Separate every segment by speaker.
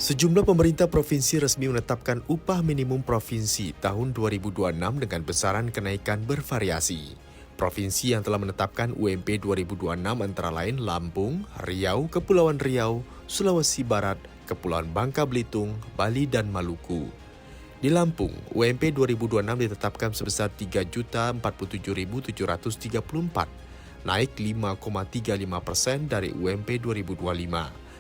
Speaker 1: Sejumlah pemerintah provinsi resmi menetapkan upah minimum provinsi tahun 2026 dengan besaran kenaikan bervariasi. Provinsi yang telah menetapkan UMP 2026 antara lain Lampung, Riau, Kepulauan Riau, Sulawesi Barat, Kepulauan Bangka Belitung, Bali, dan Maluku. Di Lampung, UMP 2026 ditetapkan sebesar Rp3.047.734, naik 5,35% dari UMP 2025.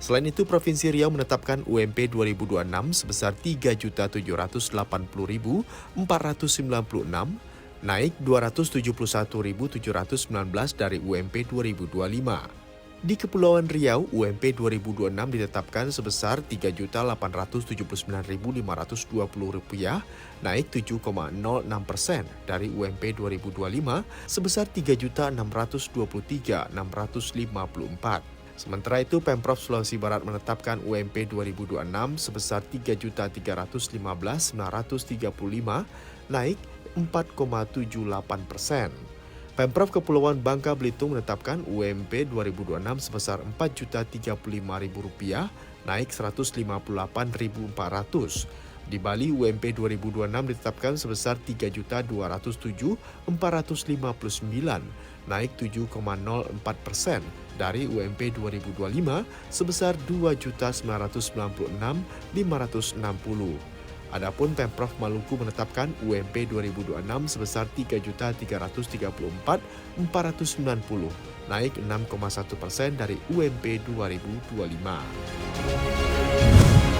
Speaker 1: Selain itu, Provinsi Riau menetapkan UMP 2026 sebesar Rp3.071.496, naik Rp271.719 dari UMP 2025. Di Kepulauan Riau, UMP 2026 ditetapkan sebesar Rp3.879.520, naik 7,06% dari UMP 2025 sebesar Rp3.623.654. Sementara itu, Pemprov Sulawesi Barat menetapkan UMP 2026 sebesar Rp3.013.935, naik 4,78%. Pemprov Kepulauan Bangka Belitung menetapkan UMP 2026 sebesar Rp4.035.000, naik Rp158.400. Di Bali, UMP 2026 ditetapkan sebesar Rp3.207.459, naik 7,04% dari UMP 2025 sebesar Rp2.996.560. Adapun Pemprov Maluku menetapkan UMP 2026 sebesar Rp3.334.490, naik 6,1% dari UMP 2025.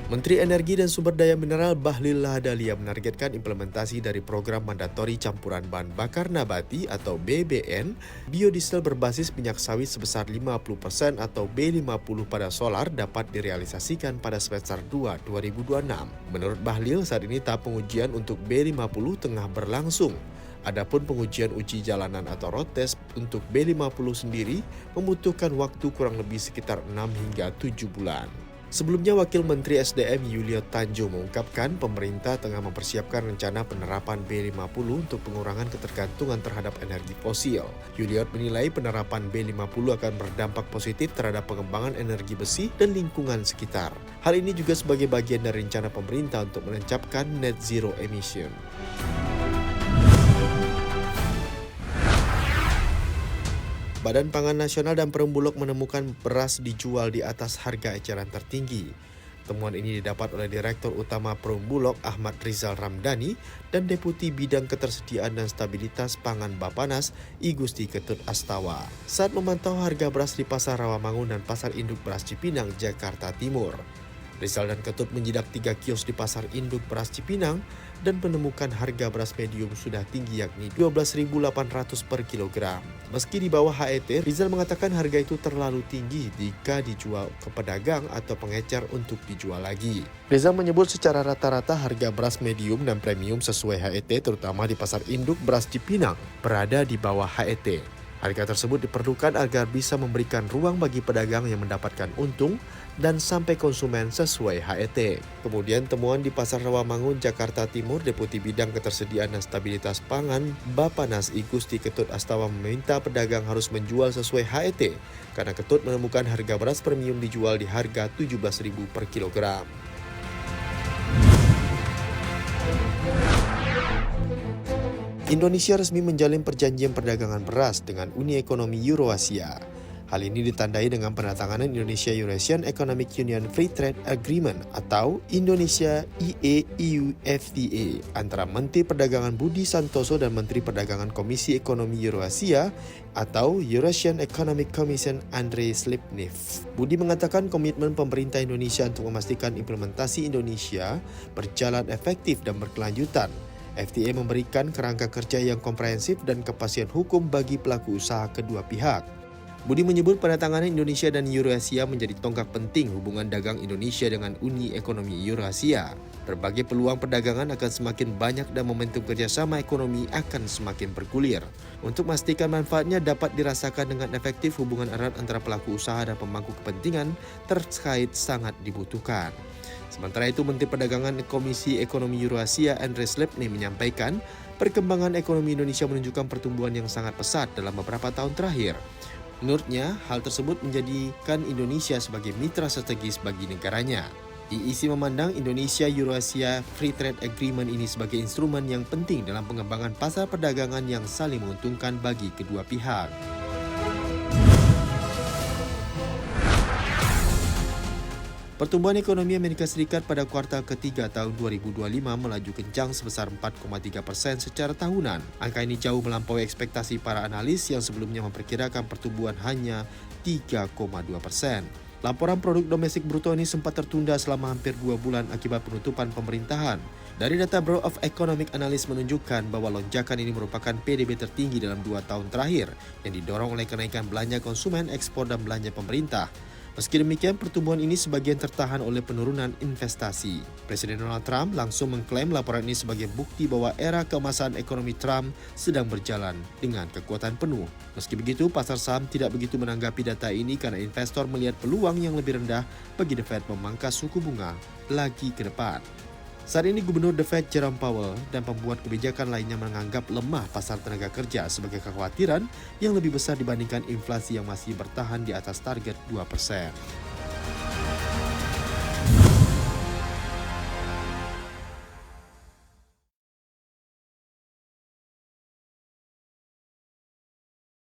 Speaker 1: Menteri Energi dan Sumber Daya Mineral Bahlil Lahadalia menargetkan implementasi dari program mandatori campuran bahan bakar nabati atau BBN, biodiesel berbasis minyak sawit sebesar 50% atau B50 pada solar dapat direalisasikan pada semester 2 2026. Menurut Bahlil, saat ini tahap pengujian untuk B50 tengah berlangsung. Adapun pengujian uji jalanan atau road test untuk B50 sendiri membutuhkan waktu kurang lebih sekitar 6 hingga 7 bulan. Sebelumnya, Wakil Menteri SDM Yulio Tanjo mengungkapkan pemerintah tengah mempersiapkan rencana penerapan B50 untuk pengurangan ketergantungan terhadap energi fosil. Yulio menilai penerapan B50 akan berdampak positif terhadap pengembangan energi besi dan lingkungan sekitar. Hal ini juga sebagai bagian dari rencana pemerintah untuk menancapkan net zero emission. Badan Pangan Nasional dan Perum Bulog menemukan beras dijual di atas harga eceran tertinggi. Temuan ini didapat oleh Direktur Utama Perum Bulog Ahmad Rizal Ramdhani dan Deputi Bidang Ketersediaan dan Stabilitas Pangan Bappenas I Gusti Ketut Astawa saat memantau harga beras di Pasar Rawamangun dan Pasar Induk Beras Cipinang, Jakarta Timur. Rizal dan Ketut menjidak 3 kios di Pasar Induk Beras Cipinang dan menemukan harga beras medium sudah tinggi yakni Rp12.800 per kilogram. Meski di bawah HET, Rizal mengatakan harga itu terlalu tinggi jika dijual ke pedagang atau pengecer untuk dijual lagi. Rizal menyebut secara rata-rata harga beras medium dan premium sesuai HET terutama di Pasar Induk Beras Cipinang berada di bawah HET. Harga tersebut diperlukan agar bisa memberikan ruang bagi pedagang yang mendapatkan untung dan sampai konsumen sesuai HET. Kemudian temuan di Pasar Rawamangun, Jakarta Timur, Deputi Bidang Ketersediaan dan Stabilitas Pangan Bappenas I Gusti Ketut Astawa meminta pedagang harus menjual sesuai HET karena Ketut menemukan harga beras premium dijual di harga Rp17.000 per kilogram. Indonesia resmi menjalin perjanjian perdagangan beras dengan Uni Ekonomi Eurasia. Hal ini ditandai dengan penandatanganan Indonesia-Eurasian Economic Union Free Trade Agreement atau Indonesia EU FTA antara Menteri Perdagangan Budi Santoso dan Menteri Perdagangan Komisi Ekonomi Eurasia atau Eurasian Economic Commission Andrei Slipnev. Budi mengatakan komitmen pemerintah Indonesia untuk memastikan implementasi Indonesia berjalan efektif dan berkelanjutan. FTA memberikan kerangka kerja yang komprehensif dan kepastian hukum bagi pelaku usaha kedua pihak. Budi menyebut penandatanganan Indonesia dan Eurasia menjadi tonggak penting hubungan dagang Indonesia dengan Uni Ekonomi Eurasia. Berbagai peluang perdagangan akan semakin banyak dan momentum kerjasama ekonomi akan semakin bergulir. Untuk memastikan manfaatnya dapat dirasakan dengan efektif, hubungan erat antara pelaku usaha dan pemangku kepentingan terkait sangat dibutuhkan. Sementara itu, Menteri Perdagangan Komisi Ekonomi Eurasia Andrei Slipnev menyampaikan perkembangan ekonomi Indonesia menunjukkan pertumbuhan yang sangat pesat dalam beberapa tahun terakhir. Menurutnya, hal tersebut menjadikan Indonesia sebagai mitra strategis bagi negaranya. IEC memandang Indonesia-Eurasia Free Trade Agreement ini sebagai instrumen yang penting dalam pengembangan pasar perdagangan yang saling menguntungkan bagi kedua pihak. Pertumbuhan ekonomi Amerika Serikat pada kuartal ketiga tahun 2025 melaju kencang sebesar 4,3% secara tahunan. Angka ini jauh melampaui ekspektasi para analis yang sebelumnya memperkirakan pertumbuhan hanya 3,2%. Laporan produk domestik bruto ini sempat tertunda selama hampir 2 bulan akibat penutupan pemerintahan. Dari data Bureau of Economic Analysis menunjukkan bahwa lonjakan ini merupakan PDB tertinggi dalam 2 tahun terakhir yang didorong oleh kenaikan belanja konsumen, ekspor, dan belanja pemerintah. Meski demikian, pertumbuhan ini sebagian tertahan oleh penurunan investasi. Presiden Donald Trump langsung mengklaim laporan ini sebagai bukti bahwa era keemasan ekonomi Trump sedang berjalan dengan kekuatan penuh. Meski begitu, pasar saham tidak begitu menanggapi data ini karena investor melihat peluang yang lebih rendah bagi The Fed memangkas suku bunga lagi ke depan. Saat ini Gubernur The Fed Jerome Powell dan pembuat kebijakan lainnya menganggap lemah pasar tenaga kerja sebagai kekhawatiran yang lebih besar dibandingkan inflasi yang masih bertahan di atas target 2%.